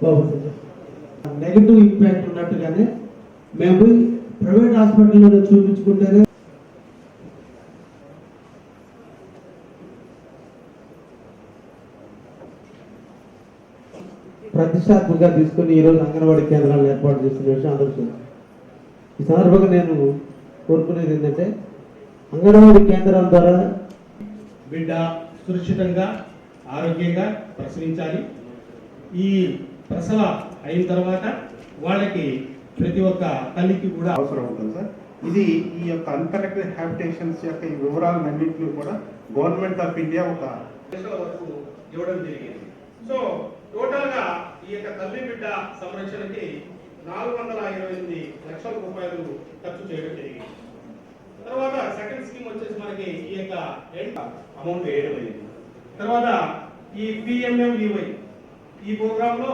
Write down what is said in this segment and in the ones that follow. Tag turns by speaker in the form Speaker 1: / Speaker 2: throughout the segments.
Speaker 1: బాగుంటుంది. Negative impact ఉన్నట్టుగానే మేము ప్రైవేట్ హాస్పిటల్లో చూపించుకుంటేనే ప్రతిష్టాత్మకంగా తీసుకుని ఈరోజు అంగన్వాడీ కేంద్రాలను ఏర్పాటు చేస్తున్న విషయం అందరికీ. ఈ సందర్భంగా నేను కోరుకునేది ఏంటంటే అంగన్వాడీ కేంద్రం ద్వారా
Speaker 2: బిడ్డ సురక్షితంగా ఆరోగ్యంగా ప్రసవించాలి. ఈ ప్రసవ అయిన తర్వాత వాళ్ళకి ప్రతి ఒక్క తల్లికి కూడా
Speaker 3: అవసరం ఉంటుంది సార్. ఇది ఈ యొక్క అన్కనెక్టెడ్ హ్యాబిటేషన్స్ యొక్క ఈ వివరాలన్నింటినీ కూడా గవర్నమెంట్ ఆఫ్ ఇండియా ఒక
Speaker 2: వరకు ఇవ్వడం జరిగింది. సో టోటల్ గా ఈ యొక్క తల్లి బిడ్డ సంరక్షణకి 428 లక్షల రూపాయలు ఖర్చు చేయడం జరిగింది. తర్వాత సెకండ్ స్కీమ్ వచ్చేసి మనకి ఈ యొక్క అమౌంట్ వేయడం అయింది. తర్వాత ఈ PMMVY ఈ ప్రోగ్రామ్ లో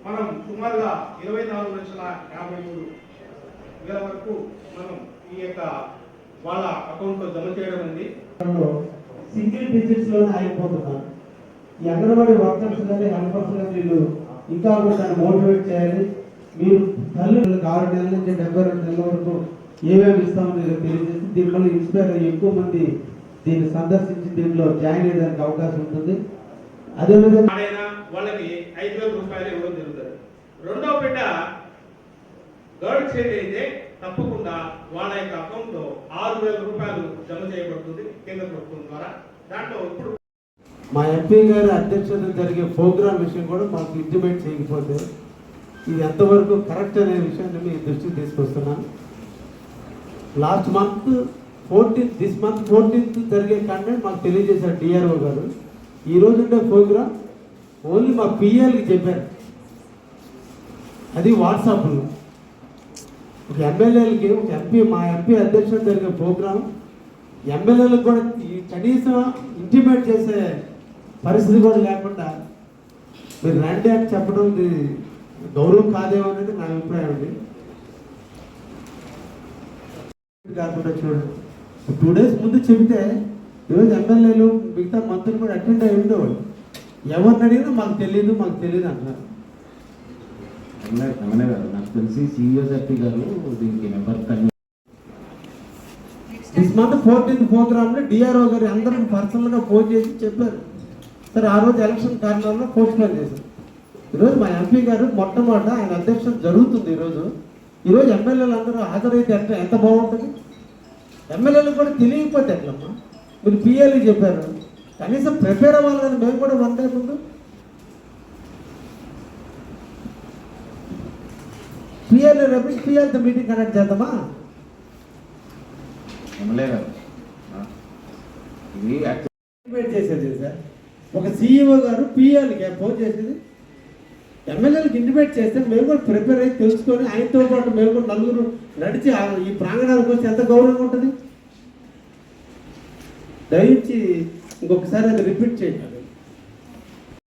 Speaker 2: మనం సుమారుగా 24,53,000 వరకు మనం ఈ యొక్క వాళ్ళ అకౌంట్ లో జమ చేయడం ఉంది.
Speaker 1: సింగిల్ డిజిట్స్ లోనే ఆగిపోతున్నారు. ఈ అంగన్వాడీ వర్కర్స్ కానీ హెల్పర్స్ కానీ వీళ్ళు ఇంకా కూడా మోటివేట్ చేయాలి. మీరు తల్లిదండ్రులకు 6 నెలల నుంచి 72 నెలల వరకు ఏమేమి ఇస్తామని తెలియజేసి దీనివల్ల ఇన్స్పైర్ అయ్యి ఎక్కువ మంది దీన్ని సందర్శించి దీంట్లో జాయిన్ అయ్యడానికి అవకాశం ఉంటుంది. అదేవిధంగా
Speaker 2: వాళ్ళకి 5,000 రూపాయలు ఇవ్వడం జరుగుతుంది. రెండవ బిడ్డ గర్ల్ చైల్డ్ అయితే తప్పకుండా వాళ్ళ యొక్క అకౌంట్ లో 6,000 రూపాయలు జమ చేయబడుతుంది కేంద్ర ప్రభుత్వం ద్వారా. దాంట్లో ఇప్పుడు
Speaker 1: మా ఎంపీ గారి అధ్యక్షతన జరిగే ప్రోగ్రామ్ విషయం కూడా మాకు ఇంటిమేట్ చేయకపోతే ఇది ఎంతవరకు కరెక్ట్ అనే విషయాన్ని మీ దృష్టికి తీసుకొస్తున్నాను. లాస్ట్ మంత్ 14th జరిగే కంటెంట్ మాకు తెలియజేశారు డిఆర్ఓ గారు. ఈ రోజు ఉండే ప్రోగ్రామ్ ఓన్లీ మా పిఎల్కి చెప్పారు, అది వాట్సాప్లో. ఒక ఎమ్మెల్యేలకి ఒక మా ఎంపీ అధ్యక్షత జరిగే ప్రోగ్రాం ఎమ్మెల్యేలకు కూడా కనీసం ఇంటిమేట్ చేసే పరిస్థితి కూడా లేకుండా మీరు రండి అని చెప్పడం గౌరవం కాదేమో అనేది నా అభిప్రాయం అండి. కాకుండా చూడండి, 2 days ముందు చెబితే ఈరోజు ఎమ్మెల్యేలు మిగతా మంత్రులు కూడా అటెండ్ అయి ఉండేవాళ్ళు. ఎవరిని అడిగినా మాకు తెలియదు అంటున్నారు.
Speaker 4: ఎమ్మెల్యే గారు నాకు తెలిసి సిఇఓ గారు దీనికి member
Speaker 1: this month 14th program లో డిఆర్ఓ గారు అందరికి పర్సనల్ గా ఫోన్ చేసి చెప్పారు. సరే ఆ రోజు ఎలక్షన్ కారణంలో పోస్ట్ పోన్ చేశారు. ఈరోజు మా ఎంపీ గారు మొట్టమొదట ఆయన అధ్యక్షత జరుగుతుంది. ఈరోజు ఎమ్మెల్యేలు అందరూ హాజరైతే ఎంత బాగుంటుంది. ఎమ్మెల్యేలకు కూడా తెలియకపోతే ఎట్లమ్మా. మీరు పిఎల్ఈ చెప్పారు, కనీసం ప్రిపేర్ అవ్వాలి కదా. మేము కూడా 1 day ముందు పిఎల్ఈ రమేష్ పిఎల్తో మీటింగ్ కండక్ట్ చేద్దామా.
Speaker 4: ఎమ్మెల్యే గారు ఇది
Speaker 1: యాక్టివేట్ చేసేది సార్. ఒక సిఇఓ గారు పిఎల్కి ఫోన్ చేసేది ఎమ్మెల్యేలకు ఇంటిమేట్ చేస్తే మేము కూడా ప్రిపేర్ అయ్యి తెలుసుకొని ఆయనతో పాటు మేము కూడా నలుగురు నడిచి ఈ ప్రాంగణానికి వచ్చి ఎంత గౌరవంగా ఉంటుంది. దయించి ఇంకొకసారి అది రిపీట్ చేయండి.